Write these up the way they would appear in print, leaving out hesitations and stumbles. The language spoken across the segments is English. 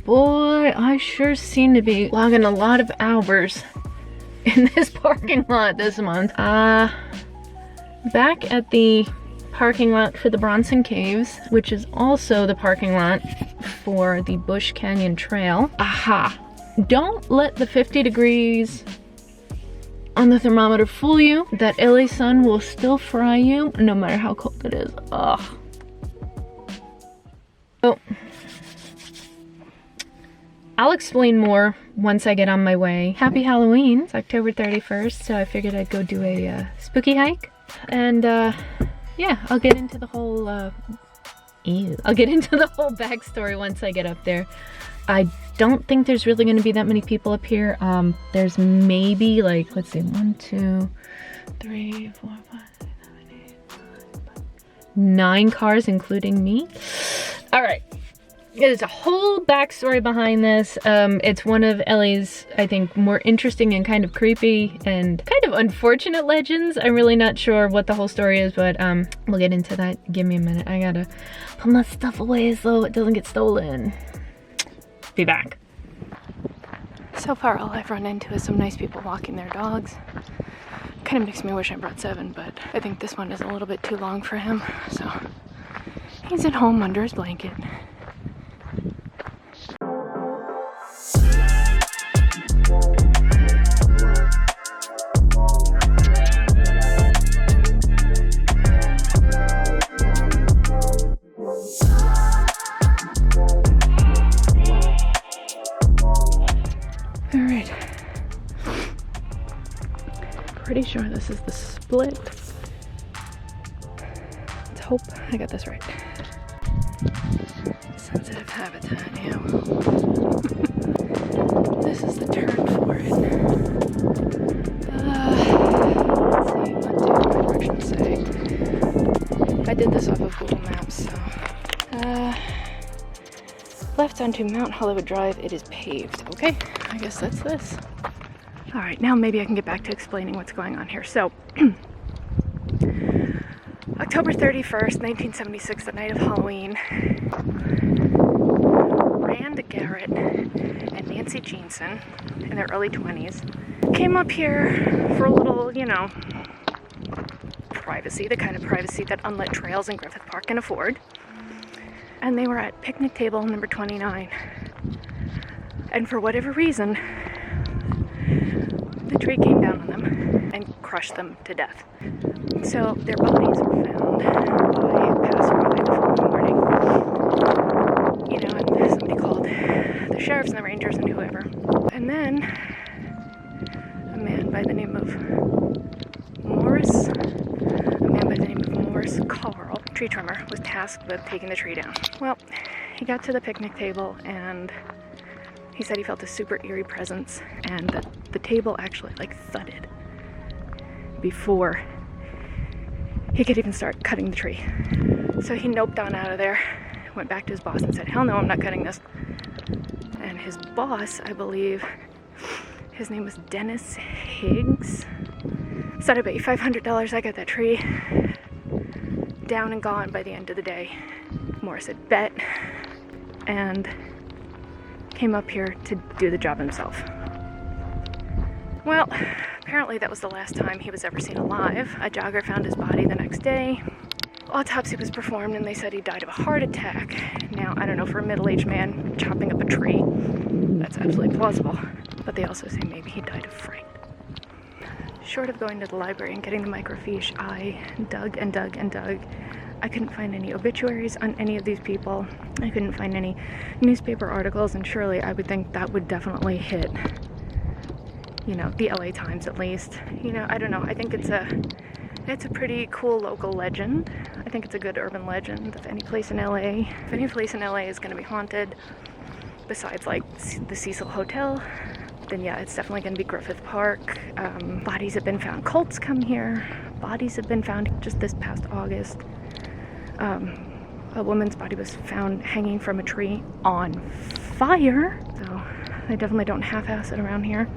boy, I sure seem to be logging a lot of hours in this parking lot this month. Back at the parking lot for the Bronson Caves, which is also the parking lot for the Bush Canyon Trail. Aha! Don't let the 50 degrees on the thermometer fool you. That LA sun will still fry you no matter how cold it is. Ugh. So, I'll explain more once I get on my way. Happy Halloween. It's October 31st, so I figured I'd go do a spooky hike. And yeah, I'll get into the whole backstory once I get up there. I don't think there's really going to be that many people up here. There's maybe like, let's see, 1, 2, 3, 4, 5, 6, 7, 8, 9 cars, including me. All right. There's a whole backstory behind this. It's one of LA's, I think, more interesting and kind of creepy and kind of unfortunate legends. I'm really not sure what the whole story is, but we'll get into that. Give me a minute. I gotta put my stuff away so it doesn't get stolen. Be back. So far, all I've run into is some nice people walking their dogs. Kind of makes me wish I brought 7, but I think this one is a little bit too long for him, so he's at home under his blanket. Alright. Pretty sure this is the split. Let's hope I got this right. Sensitive habitat, yeah. This is the turn for it. Let's see, what do my directions say? I did this off of Google Maps, so. Left onto Mount Hollywood Drive, it is paved. Okay, I guess that's this. All right, now maybe I can get back to explaining what's going on here. So, October 31st, 1976, the night of Halloween, Rand Garrett and Nancy Jeanson, in their early 20s, came up here for a little, you know, privacy, the kind of privacy that unlit trails in Griffith Park can afford. And they were at picnic table number 29. And for whatever reason, the tree came down on them and crushed them to death. So their bodies were found by a passerby the following morning. You know, and somebody called the sheriffs and the rangers and whoever. And then a man by the name of Morris Carl, tree trimmer, was tasked with taking the tree down. Well, he got to the picnic table and he said he felt a super eerie presence and that the table actually like thudded before he could even start cutting the tree. So he noped on out of there, went back to his boss and said, hell no, I'm not cutting this. And his boss, I believe, his name was Dennis Higgs, said, I bet you $500 I got that tree down and gone by the end of the day. Morris said, bet, and came up here to do the job himself. Well, apparently that was the last time he was ever seen alive. A jogger found his body the next day. Autopsy was performed and they said he died of a heart attack. Now, I don't know, for a middle-aged man chopping up a tree, that's absolutely plausible. But they also say maybe he died of fright. Short of going to the library and getting the microfiche, I dug and dug and dug. I couldn't find any obituaries on any of these people. I couldn't find any newspaper articles, and surely I would think that would definitely hit, you know, the LA Times at least. You know, I don't know. I think it's a pretty cool local legend. I think it's a good urban legend of any place in LA. If any place in LA is going to be haunted, besides like the Cecil Hotel, then yeah, it's definitely going to be Griffith Park. Bodies have been found. Cults come here. Bodies have been found just this past August. A woman's body was found hanging from a tree on fire. So they definitely don't half-ass it around here.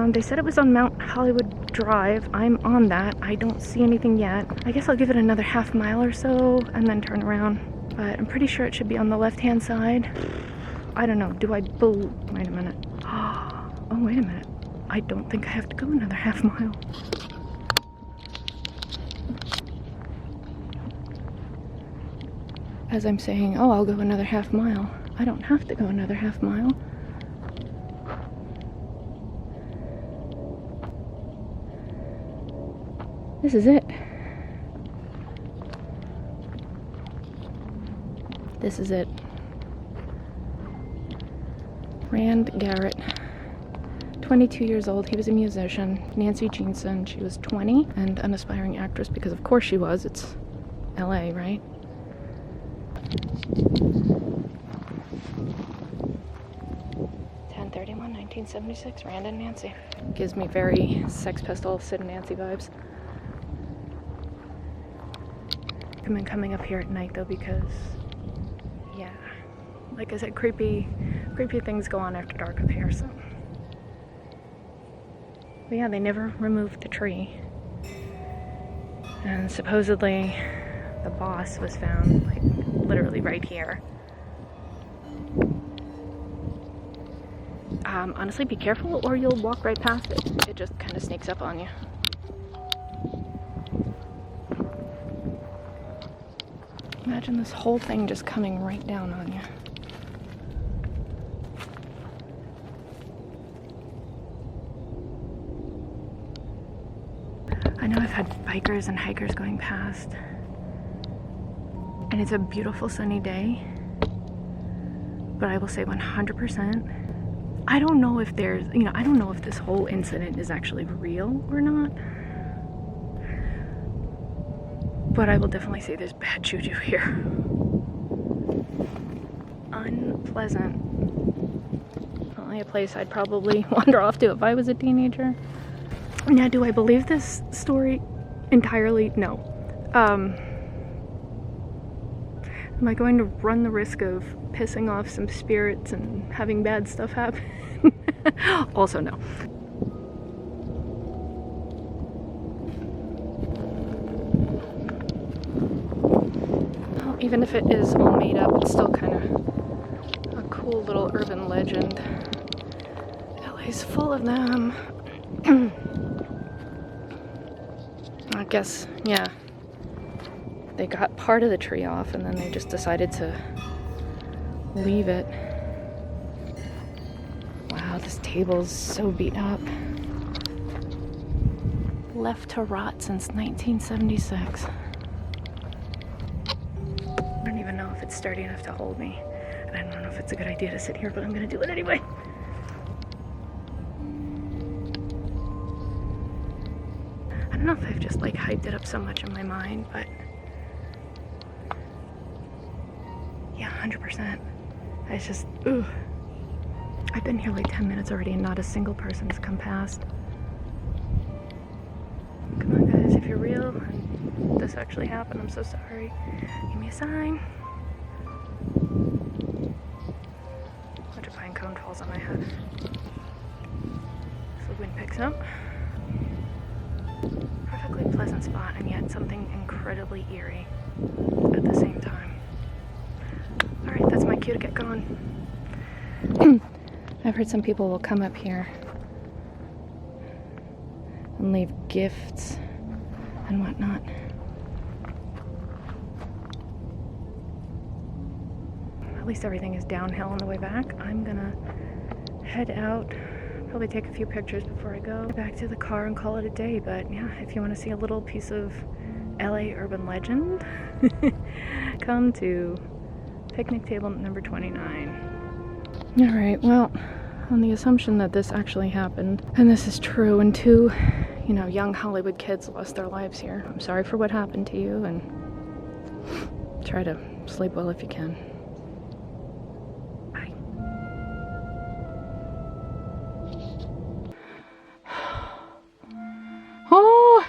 They said it was on Mount Hollywood Drive. I'm on that. I don't see anything yet. I guess I'll give it another half mile or so and then turn around. But I'm pretty sure it should be on the left-hand side. I don't know. Wait a minute. Oh, wait a minute. I don't think I have to go another half mile. As I'm saying, oh, I'll go another half mile. I don't have to go another half mile. This is it. This is it. Rand Garrett, 22 years old. He was a musician. Nancy Jeanson, she was 20 and an aspiring actress because of course she was. It's LA, right? (10/31, 1976). Rand and Nancy. Gives me very Sex Pistols, Sid and Nancy vibes. I'm coming up here at night though because, yeah, like I said, creepy things go on after dark up here. So, but yeah, they never removed the tree, and supposedly the boss was found like literally right here. Honestly, be careful or you'll walk right past it. It just kind of sneaks up on you. Imagine this whole thing just coming right down on you. I know I've had bikers and hikers going past, and it's a beautiful sunny day, but I will say 100%, I don't know if there's, I don't know if this whole incident is actually real or not. But I will definitely say there's bad juju here. Unpleasant. Only a place I'd probably wander off to if I was a teenager. Now, do I believe this story entirely? No. Am I going to run the risk of pissing off some spirits and having bad stuff happen? Also, no. Even if it is all made up, it's still kind of a cool little urban legend. LA's full of them. I guess, yeah. They got part of the tree off and then they just decided to leave it. Wow, this table's so beat up. Left to rot since 1976. I don't even know if it's sturdy enough to hold me. And I don't know if it's a good idea to sit here, but I'm gonna do it anyway. I don't know if I've just like hyped it up so much in my mind, but yeah, 100%. It's just, ugh. I've been here like 10 minutes already and not a single person has come past. Come on guys, if you're real and this actually happened, I'm so sorry. Give me a sign. A bunch of pine cone falls on my head. If the wind picks up. Perfectly pleasant spot and yet something incredibly eerie at the same time. Alright, that's my cue to get going. I've heard some people will come up here and leave gifts and whatnot. At least everything is downhill on the way back. I'm gonna head out, probably take a few pictures before I go back to the car and call it a day. But yeah, if you want to see a little piece of LA urban legend, come to picnic table number 29. Alright, well, on the assumption that this actually happened, and this is true, and two, young Hollywood kids lost their lives here. I'm sorry for what happened to you, and try to sleep well if you can. Bye. Oh!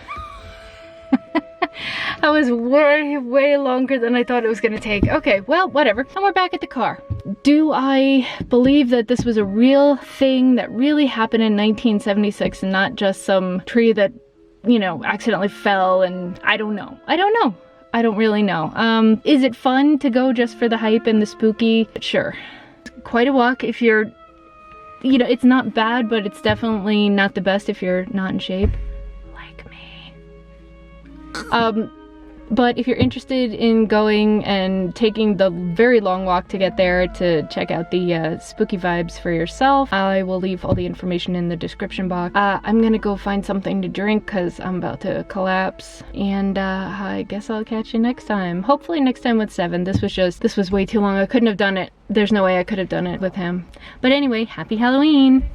That was way longer than I thought it was gonna take. Okay, well, whatever. And we're back at the car. Do I believe that this was a real thing that really happened in 1976 and not just some tree that, accidentally fell and I don't know. I don't really know. Is it fun to go just for the hype and the spooky? Sure. quite a walk if you're, you know, it's not bad, but it's definitely not the best if you're not in shape, like me. But if you're interested in going and taking the very long walk to get there to check out the spooky vibes for yourself, I will leave all the information in the description box. I'm gonna go find something to drink because I'm about to collapse, and I guess I'll catch you next time. Hopefully next time with 7. This was way too long. I couldn't have done it. There's no way I could have done it with him. But anyway, happy Halloween!